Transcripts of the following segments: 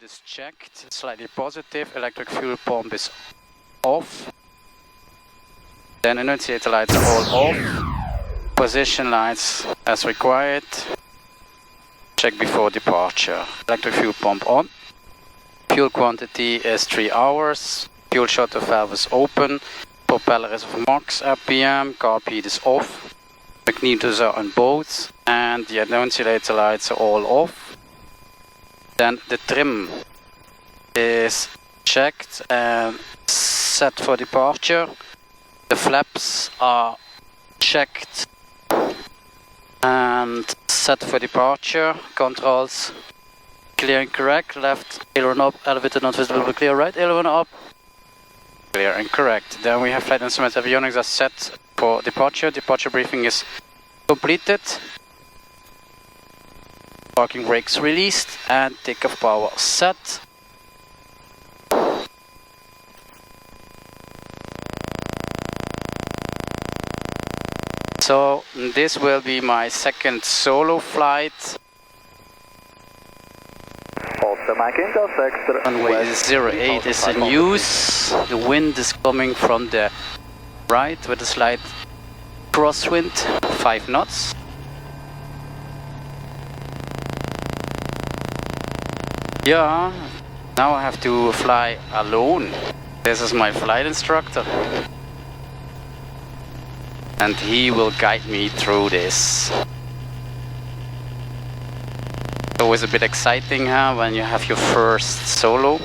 is checked, slightly positive, electric fuel pump is off. Then annunciator lights are all off. Position lights as required. Check before departure. Electric fuel pump on. Fuel quantity is 3 hours. Fuel shutter valve is open. Propeller is of max RPM. Carb heat is off. Magnetors are on both. And the annunciator lights are all off. Then the trim is checked and set for departure. The flaps are checked and set for departure. Controls clear and correct. Left aileron up, elevator not visible but clear. Right aileron up, clear and correct. Then we have flight instruments, avionics are set for departure. Departure briefing is completed. Parking brakes released and takeoff power set. So this will be my second solo flight. Runway 08 is in use. The wind is coming from the right with a slight crosswind, 5 knots. Yeah, now I have to fly alone. This is my flight instructor. And he will guide me through this. Always a bit exciting, huh, when you have your first solo.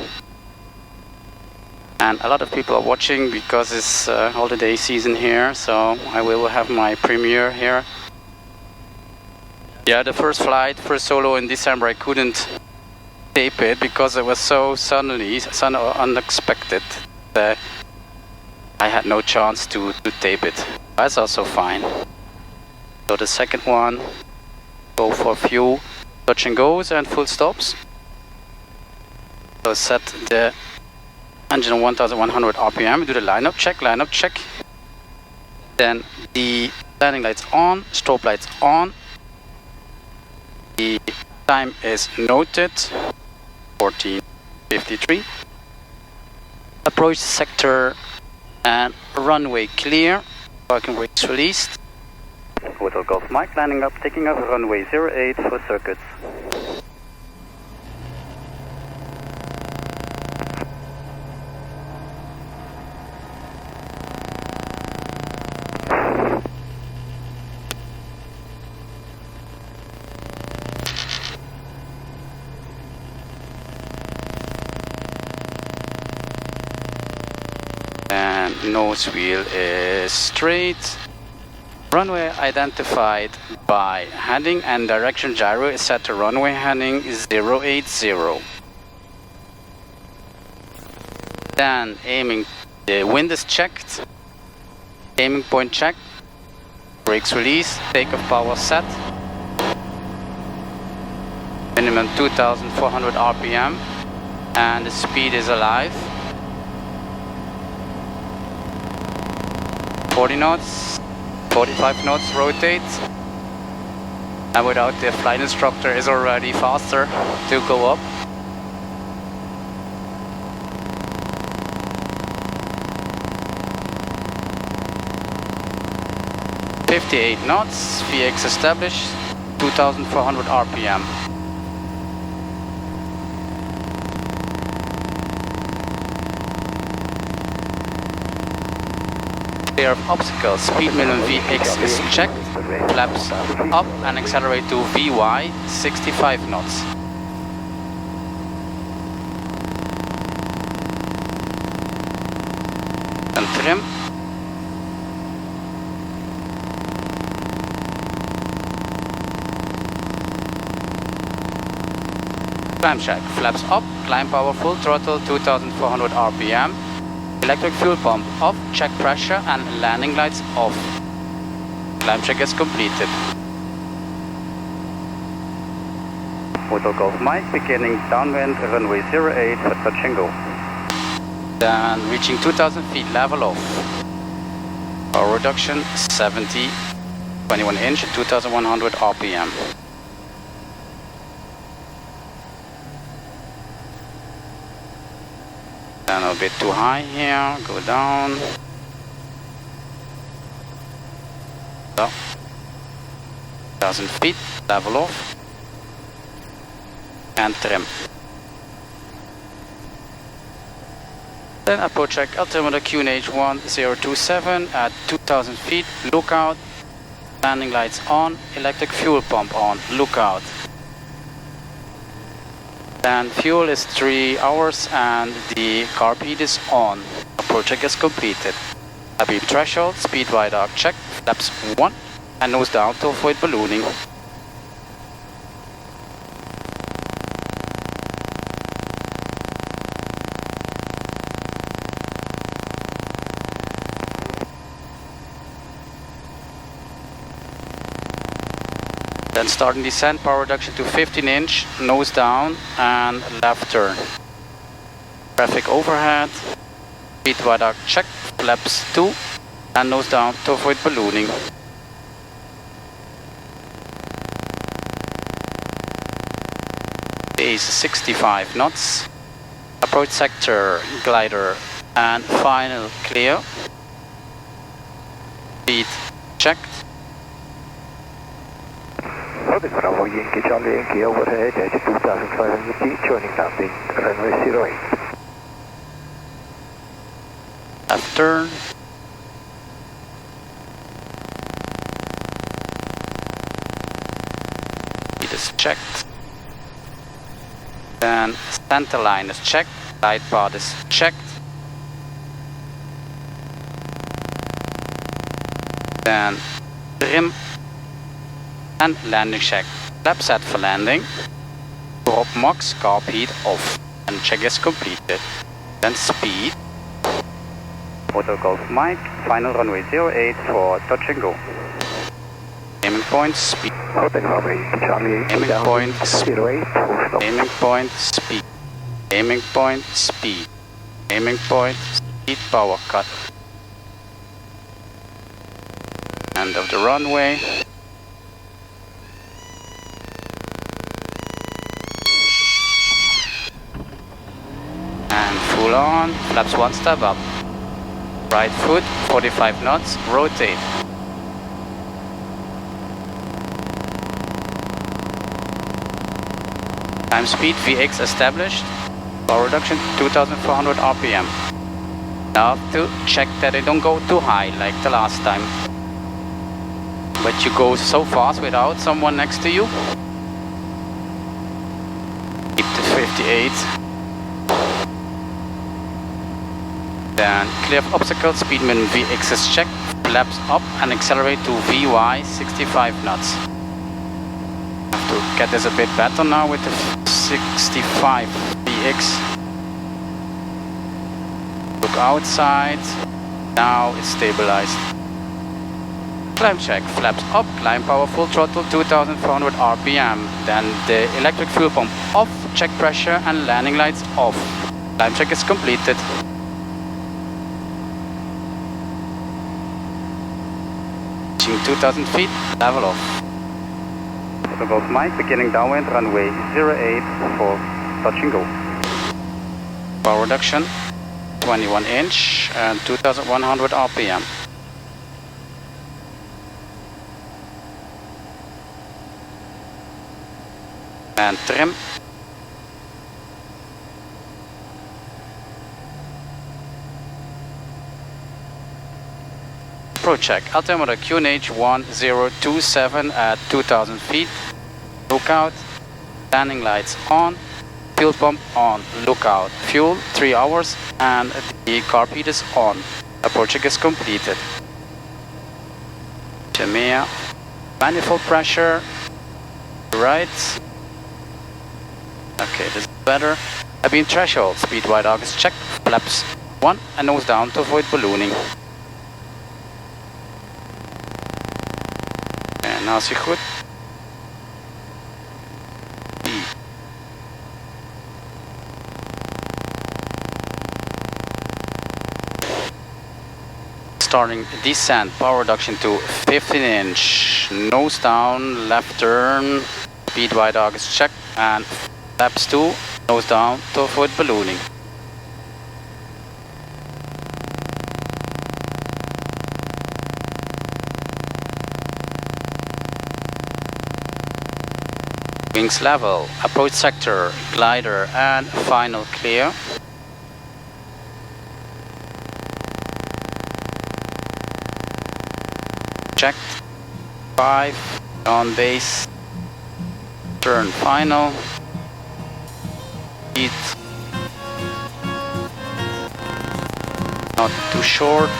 And a lot of people are watching because it's holiday season here, so I will have my premiere here. Yeah, the first flight, first solo in December, I couldn't tape it because it was so unexpected that I had no chance to tape it. That's also fine. So the second one, go for a few touch and goes and full stops. So set the engine on 1100 RPM, do the lineup check. Then the landing lights on, strobe lights on. The time is noted, 14:53. Approach sector and runway clear. Parking brakes released. Hotel Golf Mike landing up, taking off runway 08 for circuits. And nose wheel is straight. Runway identified by heading and direction gyro is set to runway heading 080. Then aiming, the wind is checked. Aiming point checked. Brakes released. Takeoff power set. Minimum 2400 RPM. And the speed is alive. 40 knots, 45 knots, rotate. And without the flight instructor is already faster to go up. .58 knots, VX established, 2400 RPM. Clear of obstacles, speed minimum VX is checked, flaps up and accelerate to VY 65 knots. And trim. Climb check, flaps up, climb power full throttle 2400 RPM. Electric fuel pump off, check pressure and landing lights off. Climb check is completed. Hotel Golf Mike beginning downwind runway 08 for touch and go. Then reaching 2000 feet level off. Power reduction 70, 21 inch, 2100 RPM. Then a bit too high here, go down. So, 1,000 feet, level off. And trim. Then approach check altimeter QNH 1027 at 2000 feet, lookout, landing lights on, electric fuel pump on, lookout. Then fuel is 3 hours and the carb heat is on. Approach check is completed. Beam threshold, speed wide arc check, flaps 1 and nose down to avoid ballooning. Then starting descent, power reduction to 15 inch, nose down and left turn. Traffic overhead, speed wide arc check, flaps 2 and nose down to avoid ballooning. Is 65 knots. Approach sector, glider and final clear. Speed checked. Nordic Bravo, Yankee Charlie, Yankee overhead at 2500 feet, joining landing, runway 08. Left turn. Speed is checked. Then center line is checked, glide path is checked. Then trim and landing check. Flap set for landing. Drop max, carb heat off. And check is completed. Then speed. Auto Golf Mike, final runway 08 for touch and go. Aiming point, speed. Aiming point, speed. Aiming point, speed. Aiming point, speed. Aiming point, speed, power cut. End of the runway. And full on, flaps 1 step up. Right foot, 45 knots, rotate. Time speed VX established, power reduction 2400 RPM. Now to check that they don't go too high like the last time. But you go so fast without someone next to you. Keep to 58. Then clear of obstacles, speed minimum VX is checked, flaps up and accelerate to VY 65 knots. To get this a bit better now with the 65 VX. Look outside, now it's stabilized. Climb check, flaps up, climb power full throttle 2400 RPM. Then the electric fuel pump off, check pressure and landing lights off. Climb check is completed. Reaching 2000 feet, level off. Golf Mike, beginning downwind, runway 08 for touch and go. Power reduction, 21 inch and 2100 RPM. And trim. Pro check, altimeter QNH 1027 at 2000 feet. Lookout, landing lights on, fuel pump on, lookout, fuel 3 hours and the carb heat is on. Approach check is completed. Jamea, manifold pressure, right. Okay, this is better. Beam threshold, speed wide arc is checked, flaps 1 and nose down to avoid ballooning. En als je goed. Starting descent, power reduction to 15 inch, nose down, left turn, speed wide arc is checked and flaps 2, nose down to avoid ballooning. Wings level, approach sector, glider and final clear. Checked. 5, on base. Turn final. Speed. Not too short.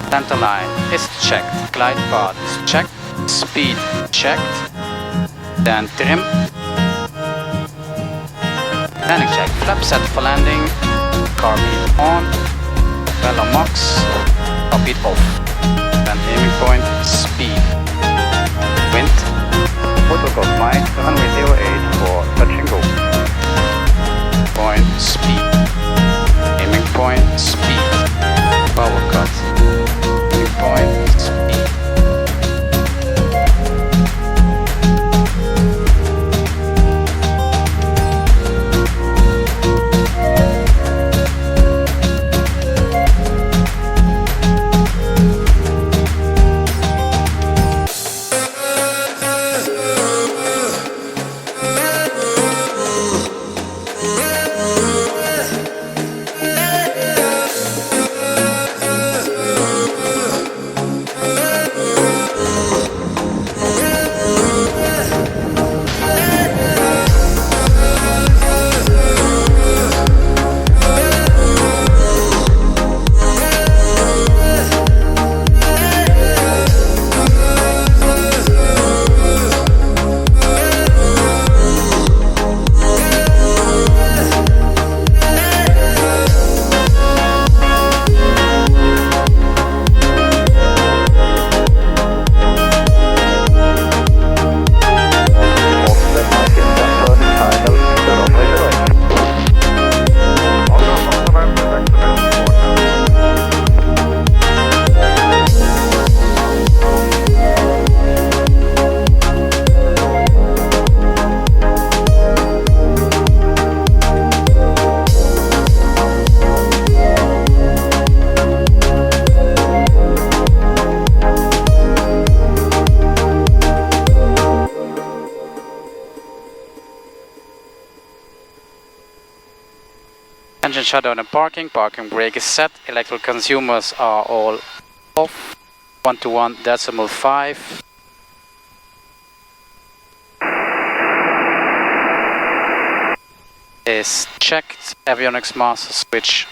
Center line is checked. Glide path is checked. Speed checked. Then trim. Landing check. Flap set for landing. Carbide on. Propeller max. Carbide off. Then aiming point. Speed. Wind. Protocol flight runway 08 for touch and go. Point speed. Aiming point speed. Power cut. Aiming point speed. Engine shutdown and parking. Parking brake is set. Electrical consumers are all off. 121.5. Is checked. Avionics master switch